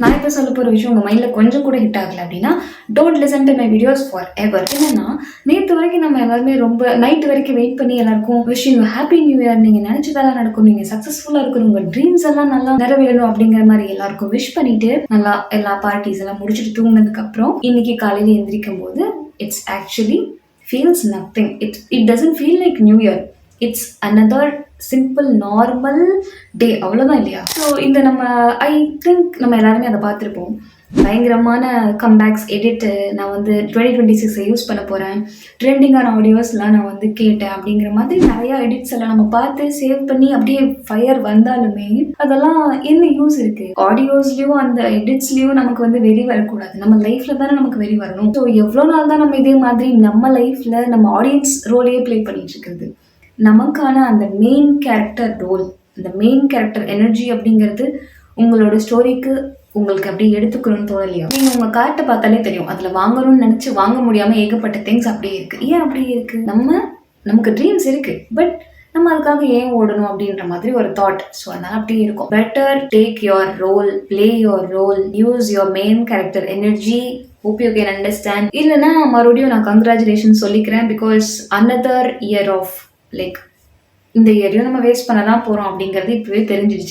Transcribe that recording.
நான் இப்போ சொல்ல போகிற விஷயம் உங்கள் மைண்டில் கொஞ்சம் கூட ஹிட் ஆகலை அப்படின்னா don't listen to my videos for ever. என்னன்னா நேற்று வரைக்கும் நம்ம எல்லாருமே ரொம்ப நைட் வரைக்கும் வெயிட் பண்ணி எல்லாருக்கும் விஷயம் ஹாப்பி நியூ இயர், நீங்கள் நினச்சதெல்லாம் நடக்கும், நீங்கள் சக்ஸஸ்ஃபுல்லாக இருக்கணும், உங்கள் ட்ரீம்ஸ் எல்லாம் நல்லா நிறைவேறணும் அப்படிங்கிற மாதிரி எல்லாருக்கும் விஷ் பண்ணிட்டு நல்லா எல்லா பார்ட்டிஸ் எல்லாம் முடிச்சுட்டு தூங்கினதுக்கப்புறம் இன்னைக்கு காலையில் எந்திரிக்கும் போது it's actually feels nothing. It doesn't feel like New Year. It's another simple normal day. அவ்வளோதான் இல்லையா? ஸோ இந்த நம்ம ஐ திங்க் நம்ம எல்லாருமே அதை பார்த்துருப்போம். பயங்கரமான கம்பேக்ஸ் எடிட்டு நான் வந்து 2026 யூஸ் பண்ண போகிறேன், ட்ரெண்டிங்கான ஆடியோஸ்லாம் நான் வந்து கேட்டேன் அப்படிங்கிற மாதிரி நிறையா எடிட்ஸ் எல்லாம் நம்ம பார்த்து சேவ் பண்ணி அப்படியே ஃபயர் வந்தாலுமே அதெல்லாம் என்ன யூஸ் இருக்குது? ஆடியோஸ்லேயும் அந்த எடிட்ஸ்லேயும் நமக்கு வந்து வெறி வரக்கூடாது. நம்ம லைஃப்பில் தானே நமக்கு வெறி வரணும். ஸோ எவ்வளோ நாள் தான் நம்ம இதே மாதிரி நம்ம லைஃப்பில் நம்ம ஆடியன்ஸ் ரோலையே ப்ளே பண்ணிட்டு இருக்கிறது? நமக்கான அந்த மெயின் கேரக்டர் ரோல், அந்த மெயின் கேரக்டர் எனர்ஜி அப்படிங்கிறது உங்களோட ஸ்டோரிக்கு உங்களுக்கு அப்படி எடுத்துக்கணும்னு தோணலையா? நீங்கள் உங்கள் கார்ட்டை பார்த்தாலே தெரியும், அதில் வாங்கணும்னு நினச்சி வாங்க முடியாமல் ஏகப்பட்ட திங்ஸ் அப்படியே இருக்குது. ஏன் அப்படி இருக்குது? நமக்கு ட்ரீம்ஸ் இருக்குது, பட் நம்ம அதுக்காக ஏன் ஓடணும் அப்படின்ற மாதிரி ஒரு தாட். ஸோ அதனால அப்படியே இருக்கும். Better take your role, play your role, use your main character energy. Hope you can understand. இல்லைன்னா மறுபடியும் நான் கங்க்ராச்சுலேஷன் சொல்லிக்கிறேன், because another year of like இந்த இயரையும் நம்ம வேஸ்ட் பண்ண தான் போகிறோம் அப்படிங்கிறது இப்போவே தெரிஞ்சிடுச்சு.